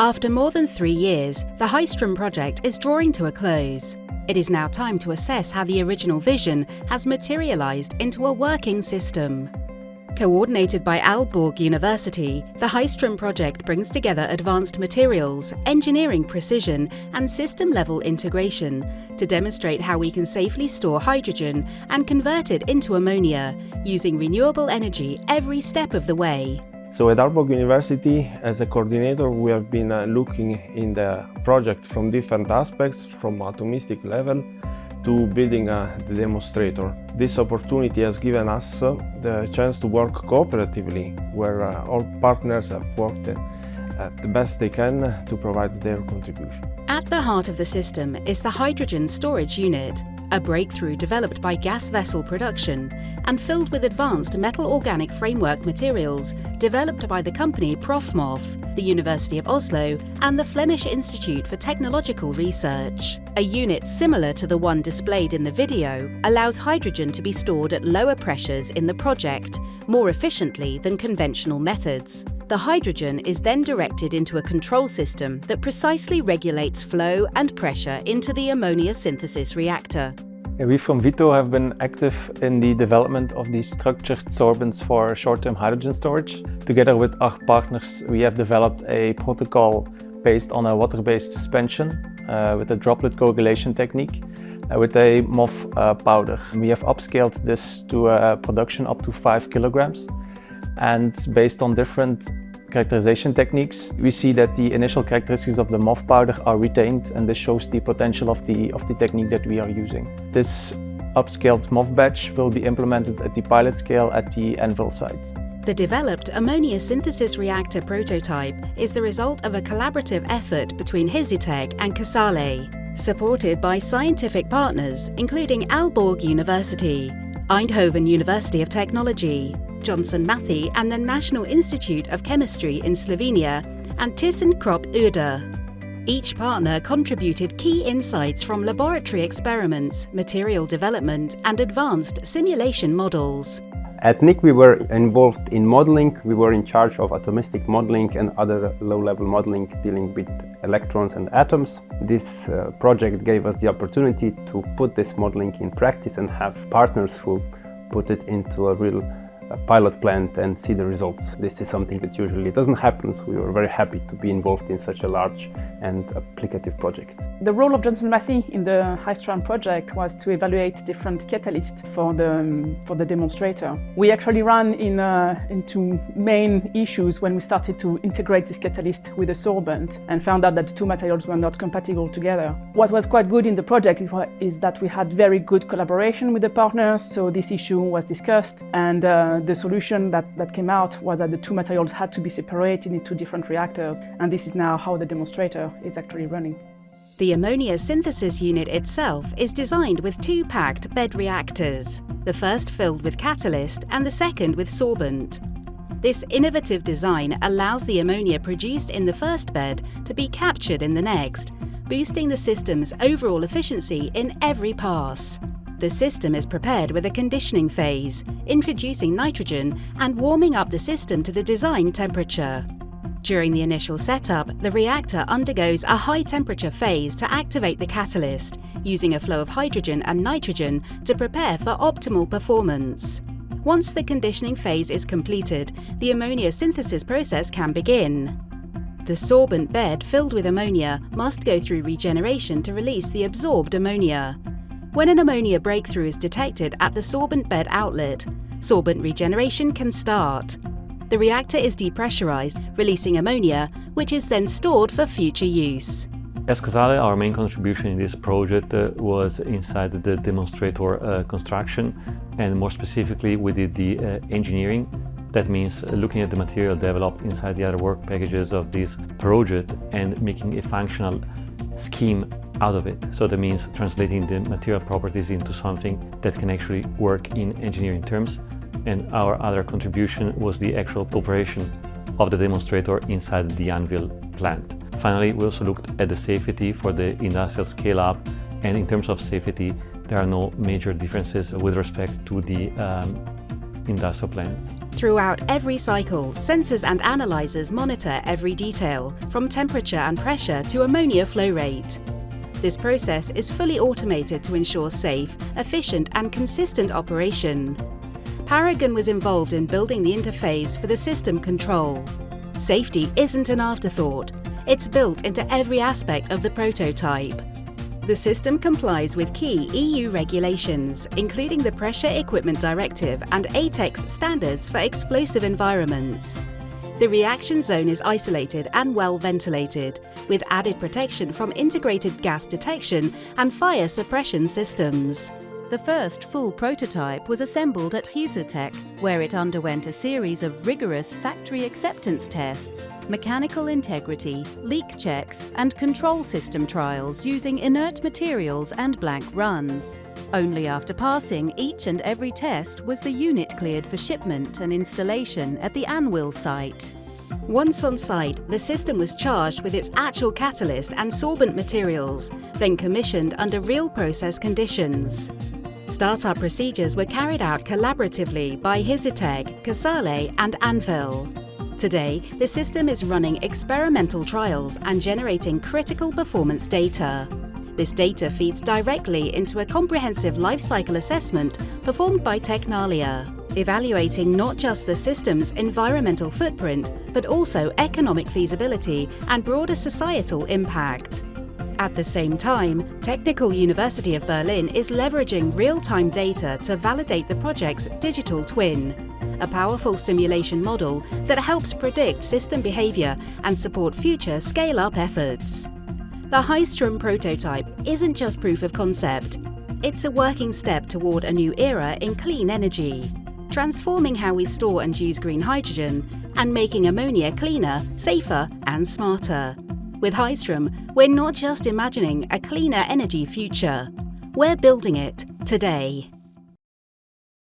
After more than 3 years, the HySTrAm project is drawing to a close. It is now time to assess how the original vision has materialized into a working system. Coordinated by Aalborg University, the HySTrAm project brings together advanced materials, engineering precision, and system-level integration to demonstrate how we can safely store hydrogen and convert it into ammonia, using renewable energy every step of the way. So at Aalborg University, as a coordinator, we have been looking in the project from different aspects, from atomistic level to building the demonstrator. This opportunity has given us the chance to work cooperatively, where all partners have worked at the best they can to provide their contribution. At the heart of the system is the hydrogen storage unit, a breakthrough developed by gas vessel production and filled with advanced metal-organic framework materials developed by the company Profmof, the University of Oslo and the Flemish Institute for Technological Research. A unit similar to the one displayed in the video allows hydrogen to be stored at lower pressures in the project, more efficiently than conventional methods. The hydrogen is then directed into a control system that precisely regulates flow and pressure into the ammonia synthesis reactor. We from Vito have been active in the development of these structured sorbents for short-term hydrogen storage. Together with our partners, we have developed a protocol based on a water-based suspension with a droplet coagulation technique with a MOF powder. We have upscaled this to a production up to 5 kilograms. And based on different characterization techniques, we see that the initial characteristics of the MOF powder are retained, and this shows the potential of the technique that we are using. This upscaled MOF batch will be implemented at the pilot scale at the Anvil site. The developed ammonia synthesis reactor prototype is the result of a collaborative effort between HySTrAm and Casale, supported by scientific partners including Aalborg University, Eindhoven University of Technology, Johnson Matthey and the National Institute of Chemistry in Slovenia, and ThyssenKrupp Uhde. Each partner contributed key insights from laboratory experiments, material development and advanced simulation models. At NIC we were involved in modeling. We were in charge of atomistic modeling and other low-level modeling dealing with electrons and atoms. This project gave us the opportunity to put this modeling in practice and have partners who put it into a real pilot plant and see the results. This is something that usually doesn't happen, so we were very happy to be involved in such a large and applicative project. The role of Johnson Matthey in the HySTrAm project was to evaluate different catalysts for the demonstrator. We actually ran into main issues when we started to integrate this catalyst with a sorbent and found out that the two materials were not compatible together. What was quite good in the project is that we had very good collaboration with the partners, so this issue was discussed, and the solution that came out was that the two materials had to be separated into different reactors, and this is now how the demonstrator is actually running. The ammonia synthesis unit itself is designed with 2 packed bed reactors, the first filled with catalyst and the second with sorbent. This innovative design allows the ammonia produced in the first bed to be captured in the next, boosting the system's overall efficiency in every pass. The system is prepared with a conditioning phase, introducing nitrogen and warming up the system to the design temperature. During the initial setup, the reactor undergoes a high-temperature phase to activate the catalyst, using a flow of hydrogen and nitrogen to prepare for optimal performance. Once the conditioning phase is completed, the ammonia synthesis process can begin. The sorbent bed filled with ammonia must go through regeneration to release the absorbed ammonia. When an ammonia breakthrough is detected at the sorbent bed outlet, sorbent regeneration can start. The reactor is depressurized, releasing ammonia, which is then stored for future use. As Casale, our main contribution in this project was inside the demonstrator construction, and more specifically we did the engineering. That means looking at the material developed inside the other work packages of this project and making a functional scheme out of it. So that means translating the material properties into something that can actually work in engineering terms. And our other contribution was the actual operation of the demonstrator inside the Anvil plant. Finally, we also looked at the safety for the industrial scale-up, and in terms of safety, there are no major differences with respect to the industrial plants. Throughout every cycle, sensors and analyzers monitor every detail, from temperature and pressure to ammonia flow rate. This process is fully automated to ensure safe, efficient and consistent operation. Paragon was involved in building the interface for the system control. Safety isn't an afterthought. It's built into every aspect of the prototype. The system complies with key EU regulations, including the Pressure Equipment Directive and ATEX standards for explosive environments. The reaction zone is isolated and well ventilated, with added protection from integrated gas detection and fire suppression systems. The first full prototype was assembled at HySTrAm, where it underwent a series of rigorous factory acceptance tests, mechanical integrity, leak checks, and control system trials using inert materials and blank runs. Only after passing each and every test was the unit cleared for shipment and installation at the Anwil site. Once on site, the system was charged with its actual catalyst and sorbent materials, then commissioned under real process conditions. Startup procedures were carried out collaboratively by HySTrAm, Casale and Anvil. Today, the system is running experimental trials and generating critical performance data. This data feeds directly into a comprehensive life cycle assessment performed by Technalia, evaluating not just the system's environmental footprint, but also economic feasibility and broader societal impact. At the same time, Technical University of Berlin is leveraging real-time data to validate the project's digital twin, a powerful simulation model that helps predict system behavior and support future scale-up efforts. The HySTrAm prototype isn't just proof of concept. It's a working step toward a new era in clean energy, transforming how we store and use green hydrogen and making ammonia cleaner, safer and smarter. With HySTrAm, we're not just imagining a cleaner energy future. We're building it today.